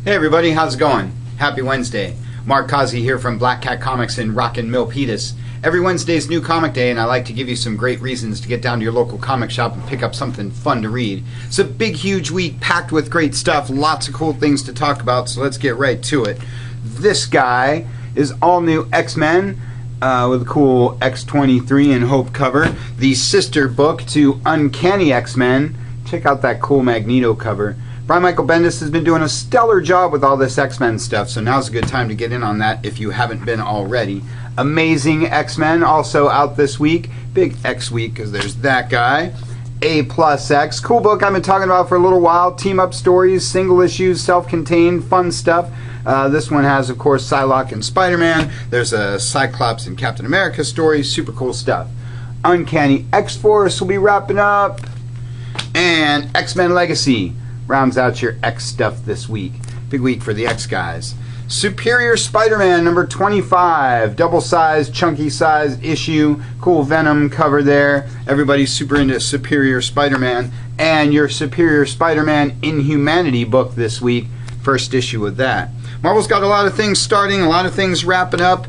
Hey everybody, how's it going? Happy Wednesday. Mark Causey here from Black Cat Comics in Rockin' Milpitas. Every Wednesday is New Comic Day, and I like to give you some great reasons to get down to your local comic shop and pick up something fun to read. It's a big, huge week packed with great stuff, lots of cool things to talk about, so let's get right to it. This guy is all new X-Men with a cool X-23 and Hope cover. The sister book to Uncanny X-Men. Check out that cool Magneto cover. Brian Michael Bendis has been doing a stellar job with all this X-Men stuff, so now's a good time to get in on that if you haven't been already. Amazing X-Men also out this week. Big X week because there's that guy. A+X. Cool book I've been talking about for a little while. Team-up stories, single issues, self-contained, fun stuff. This one has, of course, Psylocke and Spider-Man. There's a Cyclops and Captain America story. Super cool stuff. Uncanny X-Force will be wrapping up. And X-Men Legacy rounds out your X stuff this week. Big week for the X guys. Superior Spider-Man number 25. Double-sized, chunky-sized issue. Cool Venom cover there. Everybody's super into Superior Spider-Man. And your Superior Spider-Man Inhumanity book this week. First issue of that. Marvel's got a lot of things starting, a lot of things wrapping up.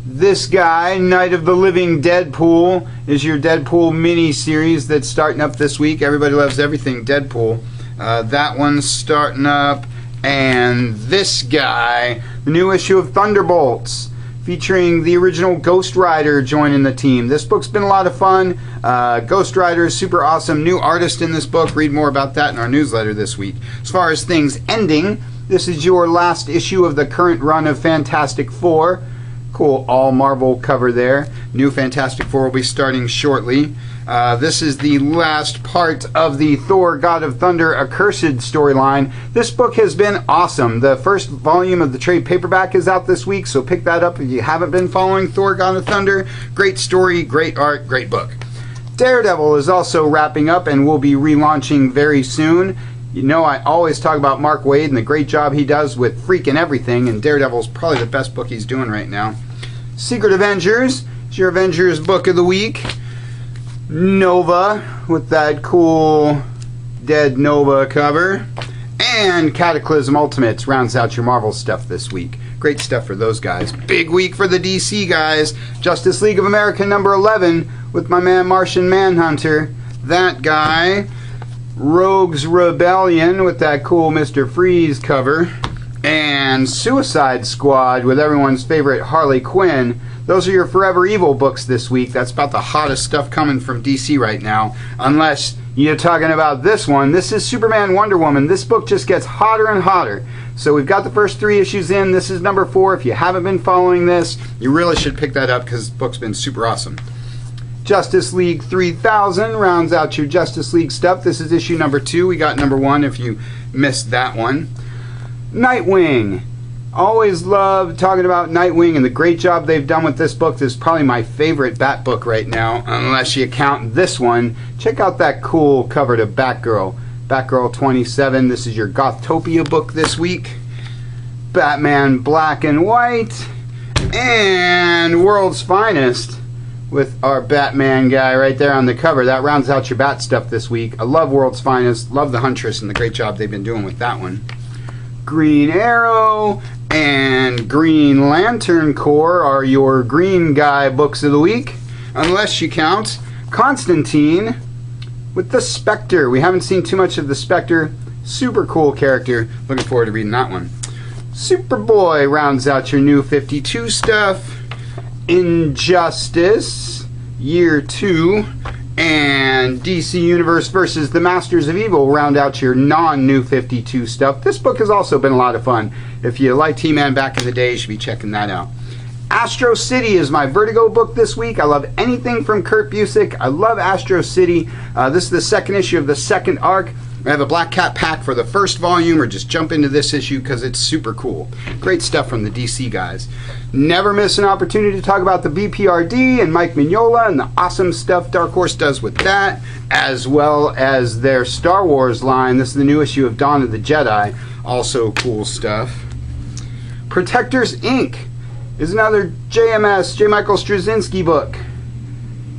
This guy, Night of the Living Deadpool, is your Deadpool mini-series that's starting up this week. Everybody loves everything Deadpool. That one's starting up. And this guy, the new issue of Thunderbolts, featuring the original Ghost Rider joining the team. This book's been a lot of fun. Ghost Rider is super awesome. New artist in this book. Read more about that in our newsletter this week. As far as things ending, this is your last issue of the current run of Fantastic Four. Cool all Marvel cover there. New Fantastic Four will be starting shortly. This is the last part of the Thor God of Thunder Accursed storyline. This book has been awesome. The first volume of the trade paperback is out this week, so pick that up if you haven't been following Thor God of Thunder. Great story, great art, great book. Daredevil is also wrapping up and will be relaunching very soon. You know I always talk about Mark Waid and the great job he does with freaking everything, and Daredevil's probably the best book he's doing right now. Secret Avengers is your Avengers book of the week. Nova with that cool Dead Nova cover. And Cataclysm Ultimates rounds out your Marvel stuff this week. Great stuff for those guys. Big week for the DC guys. Justice League of America number 11 with my man Martian Manhunter. That guy. Rogues Rebellion with that cool Mr. Freeze cover. And Suicide Squad with everyone's favorite Harley Quinn. Those are your Forever Evil books this week. That's about the hottest stuff coming from DC right now. Unless you're talking about this one. This is Superman Wonder Woman. This book just gets hotter and hotter. So we've got the first 3 issues in. This is number 4. If you haven't been following this, you really should pick that up because the book's been super awesome. Justice League 3000 rounds out your Justice League stuff. This is issue number 2. We got number 1 if you missed that one. Nightwing. Always love talking about Nightwing and the great job they've done with this book. This is probably my favorite Bat book right now, unless you count this one. Check out that cool cover to Batgirl. Batgirl 27. This is your Gothtopia book this week. Batman Black and White. And World's Finest with our Batman guy right there on the cover. That rounds out your Bat stuff this week. I love World's Finest. Love the Huntress and the great job they've been doing with that one. Green Arrow and Green Lantern Corps are your Green Guy books of the week, unless you count Constantine with the Spectre. We haven't seen too much of the Spectre. Super cool character. Looking forward to reading that one. Superboy rounds out your new 52 stuff. Injustice Year 2 and DC Universe versus the Masters of Evil round out your non-New 52 stuff. This book has also been a lot of fun. If you liked He-Man back in the day, you should be checking that out. Astro City is my Vertigo book this week. I love anything from Kurt Busiek. I love Astro City. This is the second issue of the second arc. I have a Black Cat pack for the first volume, or just jump into this issue because it's super cool. Great stuff from the DC guys. Never miss an opportunity to talk about the BPRD and Mike Mignola and the awesome stuff Dark Horse does with that, as well as their Star Wars line. This is the new issue of Dawn of the Jedi. Also cool stuff. Protectors Inc. is another JMS, J. Michael Straczynski book.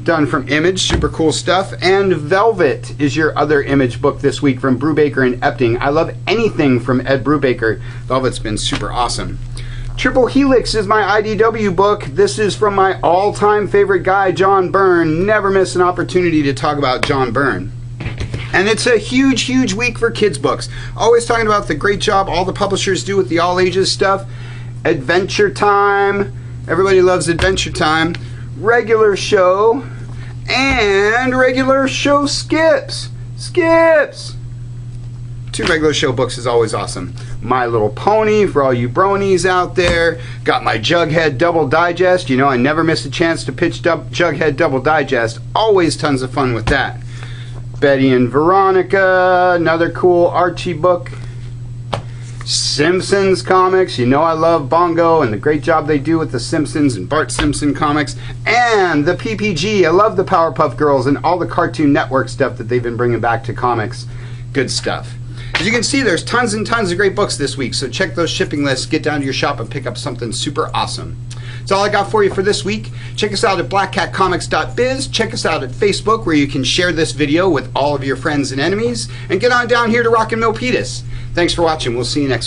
done from Image, super cool stuff. And Velvet is your other Image book this week from Brubaker and Epting. I love anything from Ed Brubaker. Velvet's been super awesome. Triple Helix is my IDW book. This is from my all-time favorite guy, John Byrne. Never miss an opportunity to talk about John Byrne. And it's a huge, huge week for kids' books. Always talking about the great job all the publishers do with the all-ages stuff. Adventure Time. Everybody loves Adventure Time. Regular Show. And Regular Show Skips. Skips! 2 Regular Show books is always awesome. My Little Pony for all you bronies out there. Got my Jughead Double Digest. You know I never miss a chance to pitch Jughead Double Digest. Always tons of fun with that. Betty and Veronica, another cool Archie book. Simpsons comics. You know I love Bongo and the great job they do with the Simpsons and Bart Simpson comics. And the PPG. I love the Powerpuff Girls and all the Cartoon Network stuff that they've been bringing back to comics. Good stuff. As you can see, there's tons and tons of great books this week, so check those shipping lists, get down to your shop, and pick up something super awesome. That's all I got for you for this week. Check us out at blackcatcomics.biz. Check us out at Facebook, where you can share this video with all of your friends and enemies. And get on down here to Rockin' Milpitas. Thanks for watching. We'll see you next week.